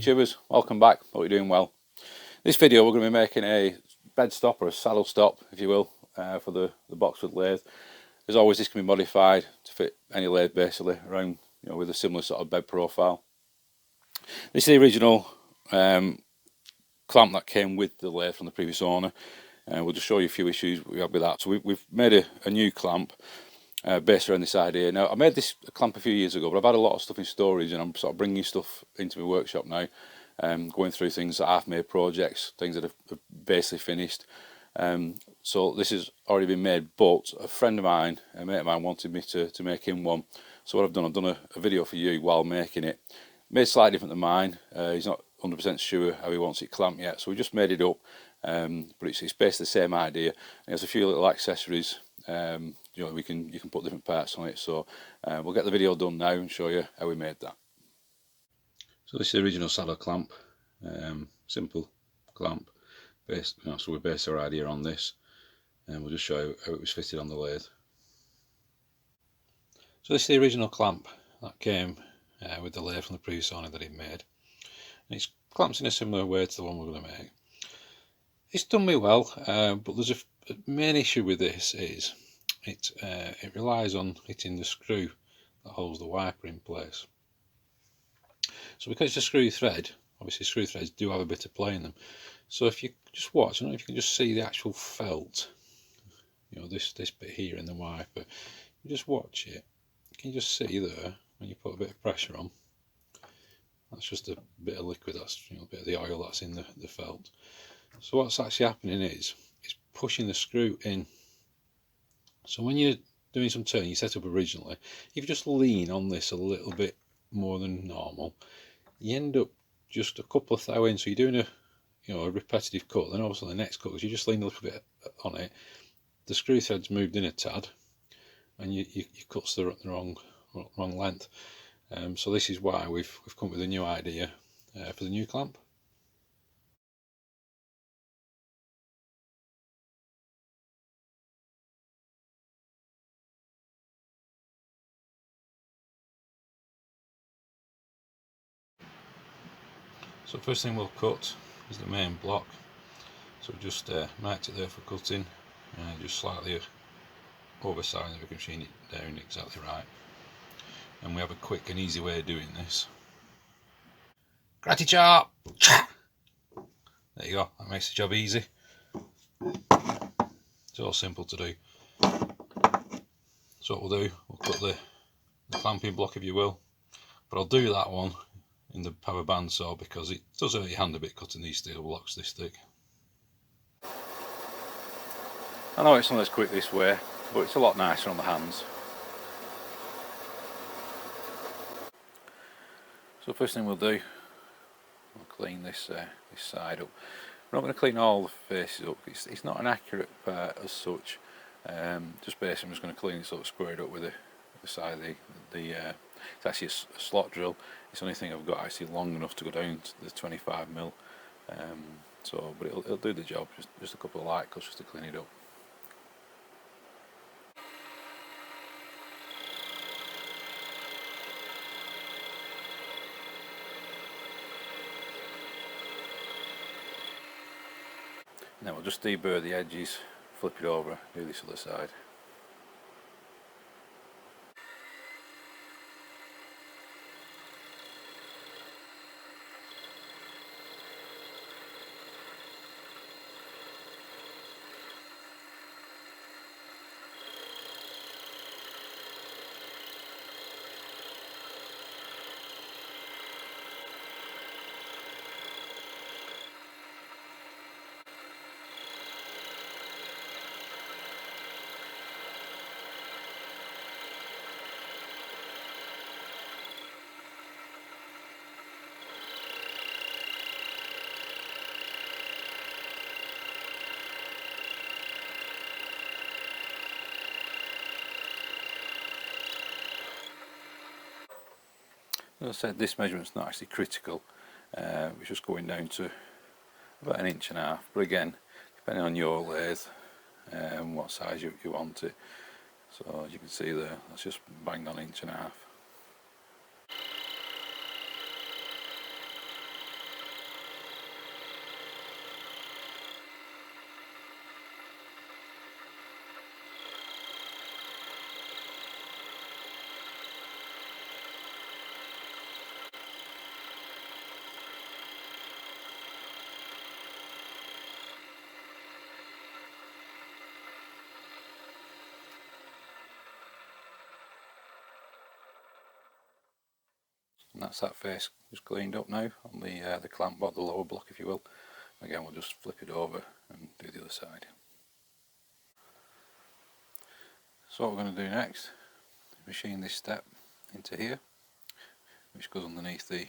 YouTubers, welcome back, hope you're doing well. This video we're going to be making a bed stop or a saddle stop, if you will, for the Boxford lathe. As always, this can be modified to fit any lathe basically around, with a similar sort of bed profile. This is the original clamp that came with the lathe from the previous owner. We'll just show you a few issues we had with that. So we've made a new clamp based around this idea. Now, I made this clamp a few years ago, but I've had a lot of stuff in storage and I'm sort of bringing stuff into my workshop now, going through things that I've made projects, things that have basically finished. So this has already been made, but a friend of mine, a mate of mine, wanted me to make him one. So what I've done a video for you while making it. Made slightly different than mine. He's not 100% sure how he wants it clamped yet, so we just made it up. But it's basically the same idea. It has a few little accessories. You can put different parts on it. So we'll get the video done now and show you how we made that. So this is the original saddle clamp. Simple clamp. So we based our idea on this, and we'll just show you how it was fitted on the lathe. So this is the original clamp that came with the lathe from the previous owner that he made. And it's clamps in a similar way to the one we're going to make. It's done me well, but there's a main issue with this is it relies on hitting the screw that holds the wiper in place. So because it's a screw thread, obviously screw threads do have a bit of play in them. So if you just watch, I don't know if you can just see the actual felt, this bit here in the wiper. You just watch it. You can just see there when you put a bit of pressure on. That's just a bit of liquid. That's a bit of the oil that's in the felt. So what's actually happening is it's pushing the screw in. So when you're doing some turning, you set up originally, if you just lean on this a little bit more than normal, you end up just a couple of thou in. So you're doing a repetitive cut, then obviously the next cut, because you just lean a little bit on it, the screw thread's moved in a tad, and you cut's the wrong length. So this is why we've come up with a new idea for the new clamp. So first thing we'll cut is the main block. So just marked it there for cutting, just slightly oversized, we can machine it down exactly right. And we have a quick and easy way of doing this. Gratty chop! There you go, that makes the job easy. It's all simple to do. So what we'll do, we'll cut the clamping block, if you will, but I'll do that one in the power bandsaw because it does hurt your hand a bit cutting these steel blocks this thick. I know it's not as quick this way, but it's a lot nicer on the hands. So first thing we'll do, we'll clean this side up. We're not going to clean all the faces up. It's not an accurate part as such. Just basically, I'm just going to clean it sort of squared up with the side of it's actually a slot drill. It's the only thing I've got actually long enough to go down to the 25mm. But it'll do the job. Just a couple of light cuts just to clean it up. Now we'll just deburr the edges, flip it over, do this other side. As I said, this measurement's not actually critical. It's just going down to about 1.5 inches. But again, depending on your lathe and what size you want it. So as you can see there, that's just banged on 1.5 inches. and that's that face just cleaned up now on the clamp block, the lower block if you will. Again, we'll just flip it over and do the other side. So what we're going to do next is machine this step into here, which goes underneath the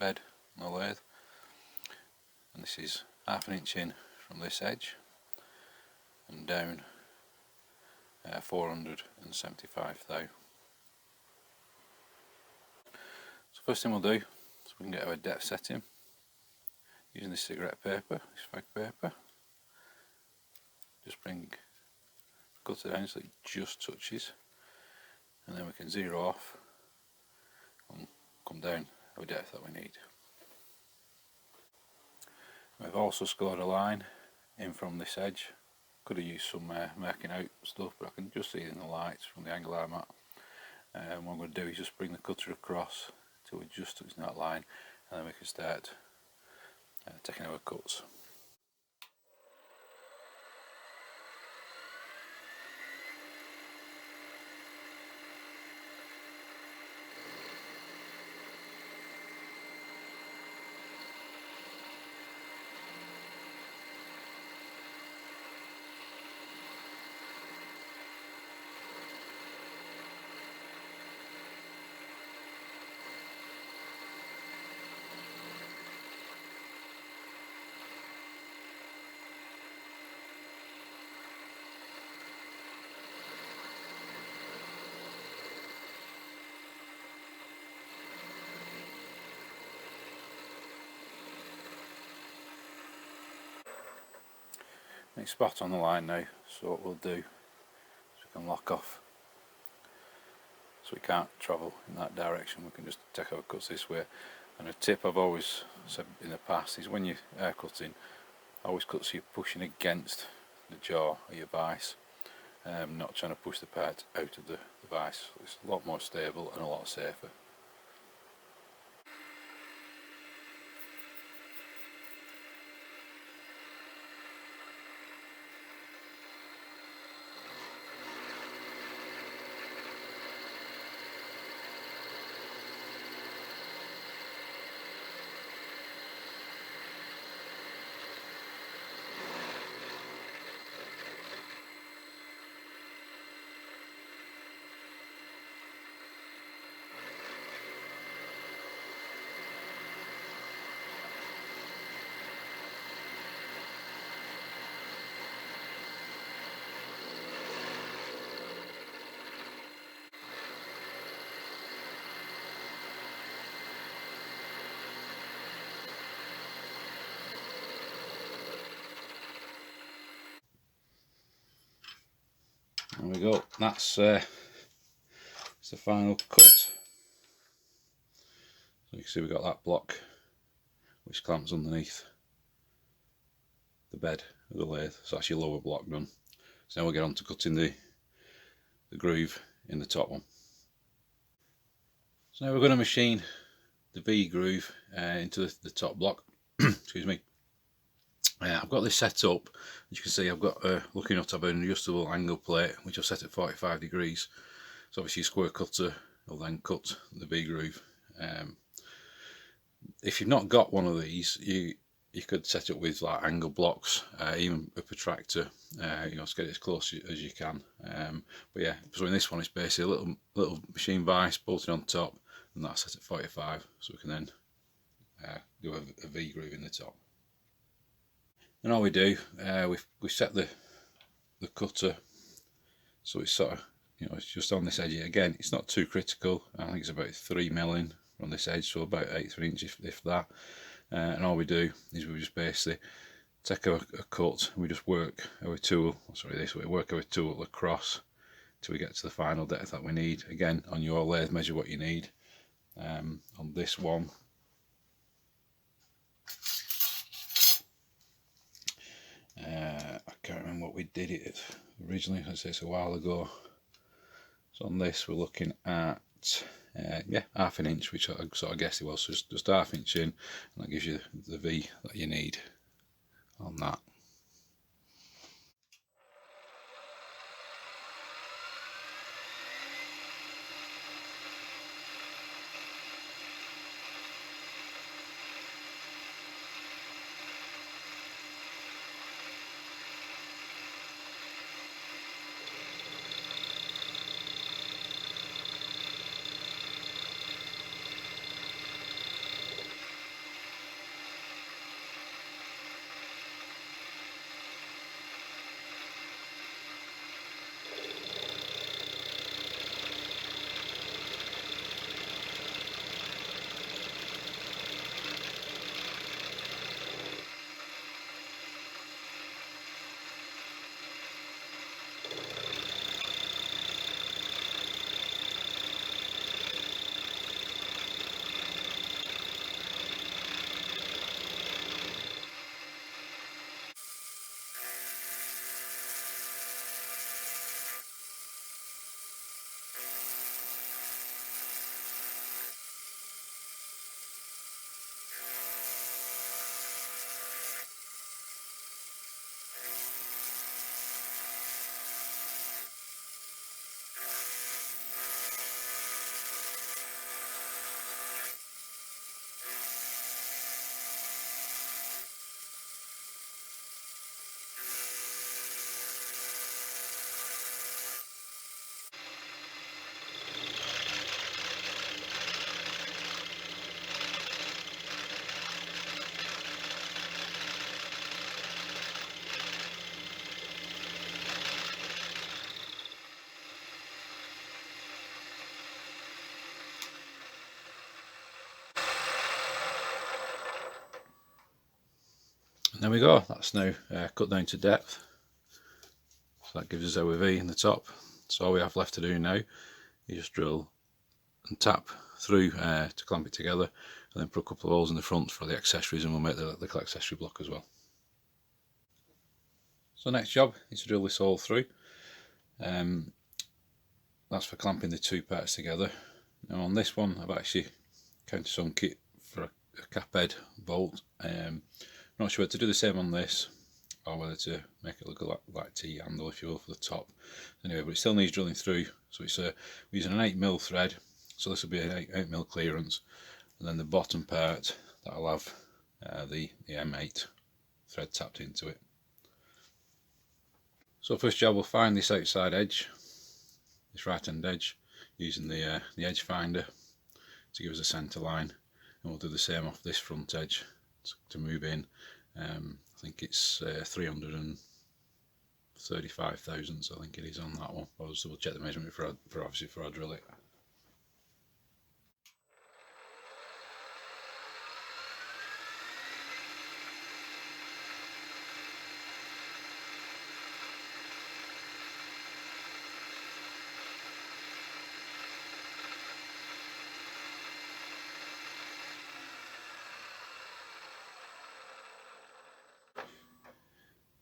bed on the lathe, and this is 1/2 inch in from this edge and down 475 thou. So first thing we'll do is we can get our depth setting using this cigarette paper, this fag paper. Just bring the cutter down so it just touches, and then we can zero off and come down our depth that we need. We've also scored a line in from this edge. Could have used some marking out stuff, but I can just see it in the lights from the angle I'm at. What I'm going to do is just bring the cutter across till we just touch that line, and then we can start taking our cuts. It's spot on the line now, so what we'll do is we can lock off so we can't travel in that direction. We can just take our cuts this way. And a tip I've always said in the past is when you're air cutting, always cut so you're pushing against the jaw of your vise, not trying to push the part out of the vise. It's a lot more stable and a lot safer. There we go, that's the final cut. So you can see we've got that block which clamps underneath the bed of the lathe, so that's your lower block done. So now we'll get on to cutting the groove in the top one. So now we're going to machine the V groove into the top block. Excuse me. I've got this set up. As you can see, I've got looking up to have an adjustable angle plate which I've set at 45 degrees. So obviously a square cutter will then cut the V groove. If you've not got one of these, you could set it with like angle blocks, even a protractor, you know, to get it as close as you can. But yeah, so in this one it's basically a little machine vise bolted on top, and that's set at 45, so we can then do a V groove in the top. And all we do, we set the cutter so it's sort of, you know, it's just on this edge here. Again, it's not too critical. I think it's about 3 mm from this edge, so about 1/8 inch if that. And all we do is we just basically take a cut, and we just work our tool, work our tool across till we get to the final depth that we need. Again, on your lathe, measure what you need. On this one, I can't remember what we did it originally, let's say it's a while ago. So on this we're looking at yeah, 1/2 inch, which I sort of guessed it was, so just 1/2 inch in, and that gives you the V that you need on that. There we go, that's now cut down to depth, so that gives us our V in the top. So all we have left to do now is just drill and tap through to clamp it together, and then put a couple of holes in the front for the accessories, and we'll make the little accessory block as well. So next job is to drill this hole through. That's for clamping the two parts together. Now on this one I've actually countersunk it for a cap head bolt. Not sure whether to do the same on this or whether to make it look like a T handle, if you will, for the top. Anyway, but it still needs drilling through, so it's we're using an 8mm thread, so this will be an 8mm clearance, and then the bottom part that'll have the M8 thread tapped into it. So first job, we'll find this outside edge, this right hand edge, using the edge finder to give us a centre line, and we'll do the same off this front edge to move in. I think it's 335 thousandths, I think it is on that one. I'll just double check the measurement for obviously before I drill it.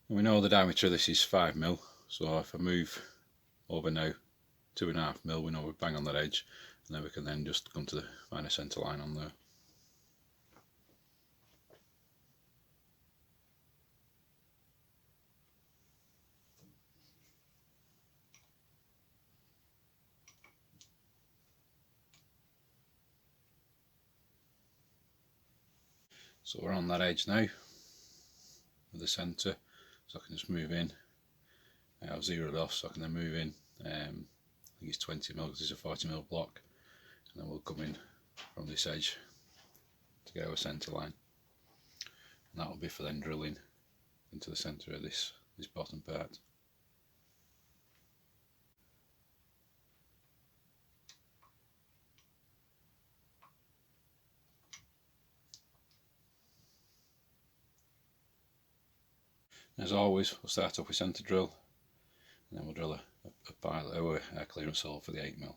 We know the diameter of this is 5mm, so if I move over now 2.5mm, we know we're bang on that edge, and then we can then just come to find a centre line on there. So we're on that edge now with the centre, so I can just move in. I've zeroed off, so I can then move in. I think it's 20mm because it's a 40mm block, and then we'll come in from this edge to get our centre line, and that will be for then drilling into the centre of this bottom part. As always, we'll start off with centre drill, and then we'll drill a pilot or a clearance hole for the 8mm.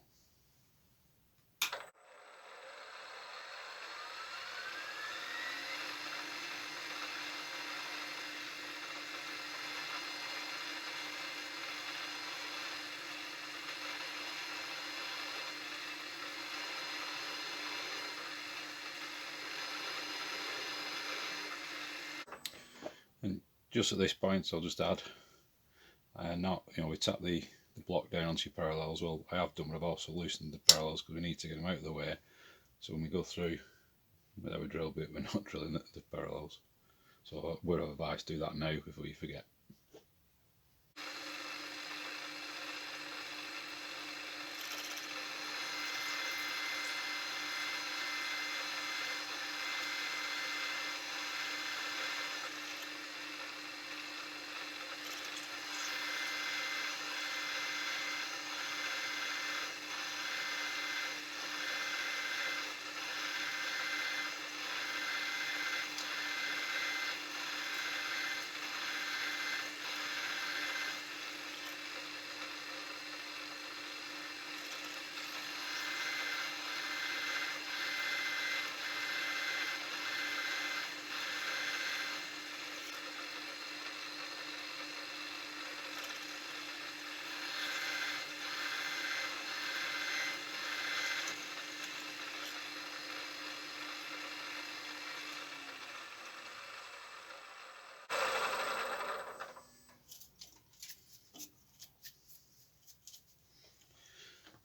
And just at this point, I'll just add, we tap the block down onto your parallels. Well, I have done, but I've also loosened the parallels because we need to get them out of the way, so when we go through with our drill bit, we're not drilling the parallels. So word of advice, do that now before you forget.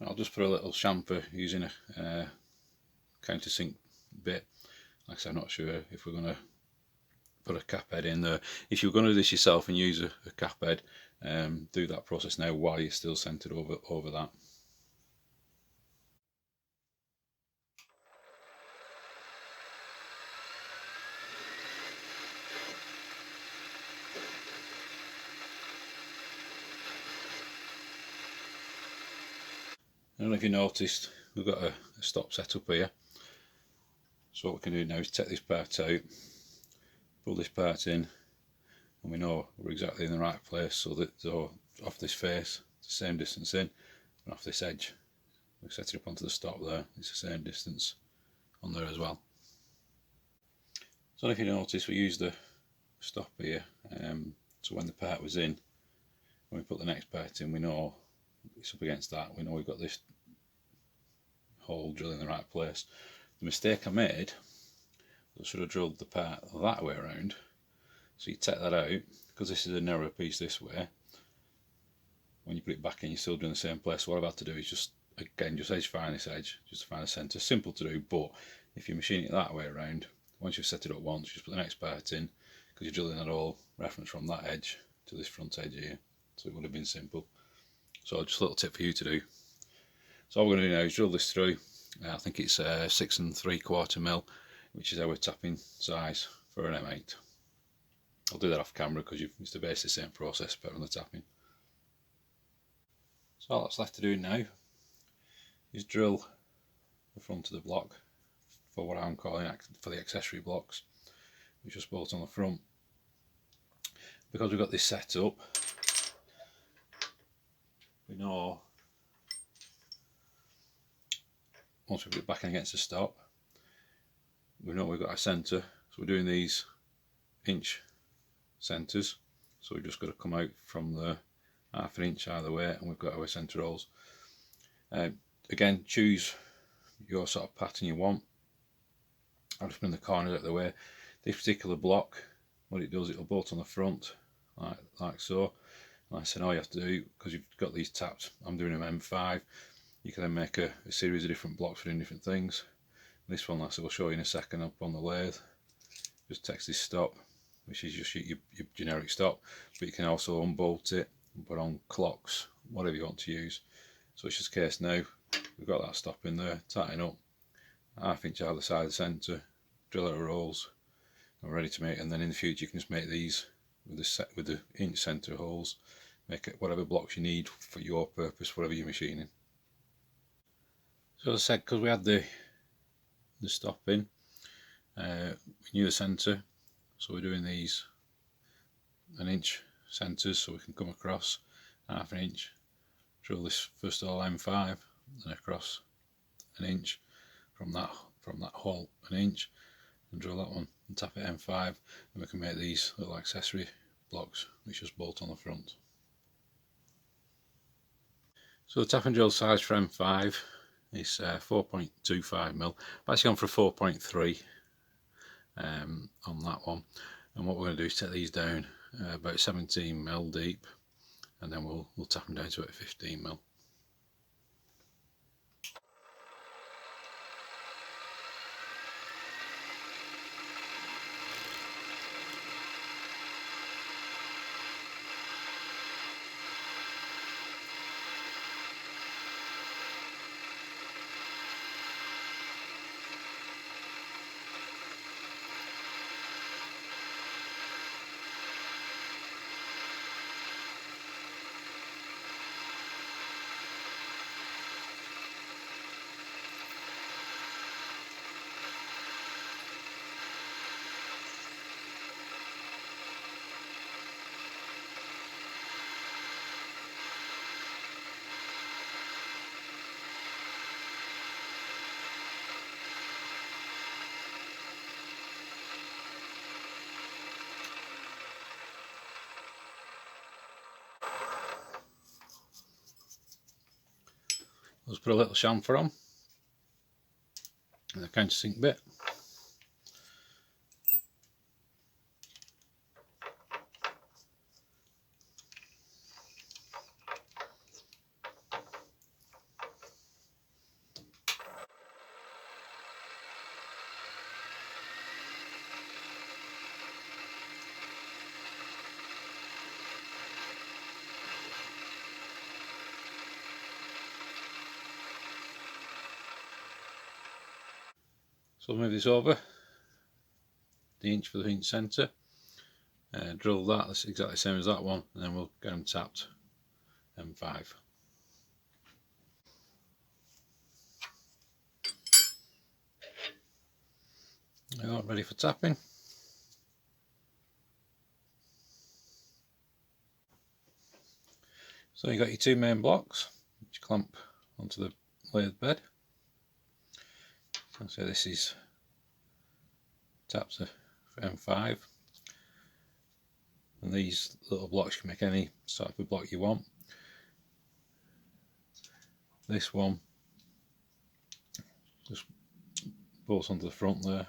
I'll just put a little chamfer using a countersink bit. Like I said, I'm not sure if we're going to put a cap head in there. If you're going to do this yourself and use a cap head, do that process now while you're still centred over that. I don't know if you noticed, we've got a stop set up here. So what we can do now is take this part out, pull this part in, and we know we're exactly in the right place, so off this face, it's the same distance in, and off this edge, we set it up onto the stop there, it's the same distance on there as well. So if you notice, we use the stop here, so when the part was in, when we put the next part in, we know it's up against that, we know we've got this hole drilled in the right place. The mistake I made, I should have drilled the part that way around, so you take that out, because this is a narrower piece this way, when you put it back in you're still doing the same place. So what I've had to do is just edge find this edge, just to find a centre. Simple to do, but if you machine it that way around, once you've set it up once, you just put the next part in, because you're drilling that hole reference from that edge to this front edge here, so it would have been simple. So just a little tip for you to do. So all we're going to do now is drill this through. I think it's 6 3/4 mil, which is our tapping size for an M8. I'll do that off camera because it's basically the same process but on the tapping. So all that's left to do now is drill the front of the block for what I'm calling for the accessory blocks, which just bolt on the front. Because we've got this set up, we know once we put it back against the stop, we know we've got our centre, so we're doing these inch centres, so we've just got to come out from the 1/2 inch either way, and we've got our centre holes. Again, choose your sort of pattern you want. I'll just bring the corners out of the way. This particular block, what it does, it'll bolt on the front like so. Like I said, all you have to do, because you've got these tapped, I'm doing them M5, you can then make a series of different blocks for doing different things. This one, like I said, we'll show you in a second up on the lathe. Just text this stop, which is just your generic stop, but you can also unbolt it and put on clocks, whatever you want to use. So it's just a case now, we've got that stop in there, tighten up, 1/2 inch either side of the centre, drill out our holes, and we're ready to make. And then in the future you can just make these with the inch centre holes, make it whatever blocks you need for your purpose, whatever you're machining. So as I said, because we had the stop in, we knew the centre, so we're doing these 1 inch centres so we can come across 1/2 inch, drill this first hole M5, then across 1 inch from that hole 1 inch, and drill that one and tap it M5, and we can make these little accessory blocks which just bolt on the front. So the tap and drill size for M5 is 4.25 mil. I've actually gone for a 4.3 on that one, and what we're going to do is take these down about 17 mil deep, and then we'll tap them down to about 15 mil. Let's put a little chamfer on and the countersink bit. So move this over, the inch for the inch centre, drill that, that's exactly the same as that one, and then we'll get them tapped M5. Now ready for tapping. So you've got your two main blocks which clamp onto the lathe bed. So this is taps of M5, and these little blocks can make any sort of block you want. This one just bolts onto the front there.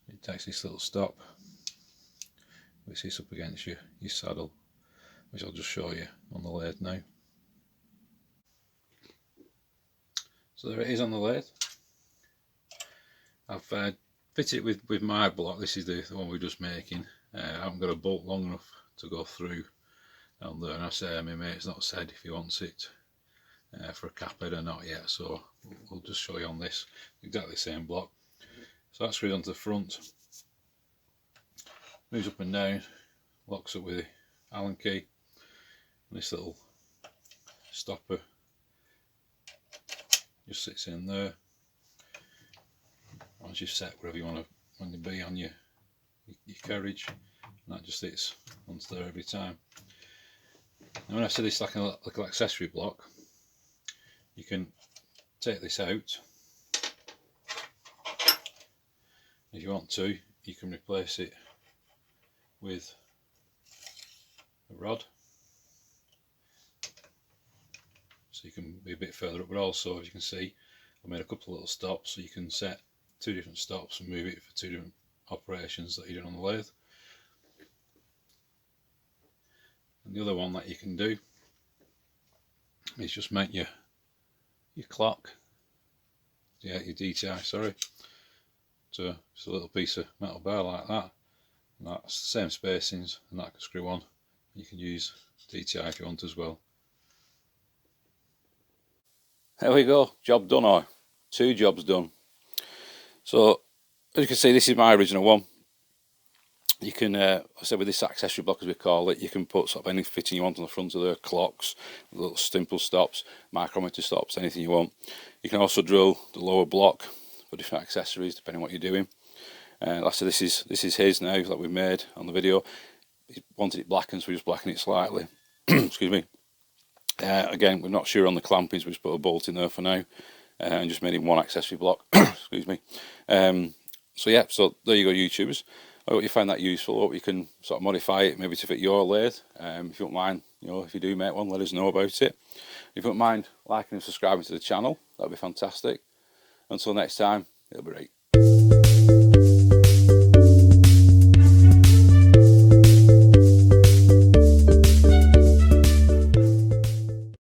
It takes this little stop which sits up against your saddle, which I'll just show you on the lathe now. So there it is on the lathe. I've fitted it with my block. This is the one we're just making. I haven't got a bolt long enough to go through on there, and I say my mate's not said if he wants it for a cap head or not yet, so we'll just show you on this exactly the same block. So that's screwed onto the front, moves up and down, locks up with the Allen key, and this little stopper just sits in there. Once you've set wherever you want to be on your carriage, and that just sits onto there every time. And when I said it's like an accessory block, you can take this out. If you want to, you can replace it with a rod, so you can be a bit further up, but also, as you can see, I made a couple of little stops, so you can set two different stops and move it for two different operations that you're doing on the lathe. And the other one that you can do is just make your clock, your DTI, sorry, to just a little piece of metal bar like that, and that's the same spacings, and that can screw on. You can use DTI if you want as well. There we go, job done, or two jobs done. So as you can see, this is my original one. You can, I said, with this accessory block as we call it, you can put sort of any fitting you want on the front of the clocks, little simple stops, micrometer stops, anything you want. You can also drill the lower block for different accessories depending on what you're doing. Like I said, this is his now that we made on the video. He wanted it blackened, so we just blackened it slightly. Excuse me. Again, we're not sure on the clampings, we just put a bolt in there for now, and just made him one accessory block. Excuse me. So yeah, so there you go, YouTubers. I hope you find that useful. I hope you can sort of modify it maybe to fit your lathe. If you don't mind, if you do make one, let us know about it. If you don't mind liking and subscribing to the channel, that'd be fantastic. Until next time, it'll be great.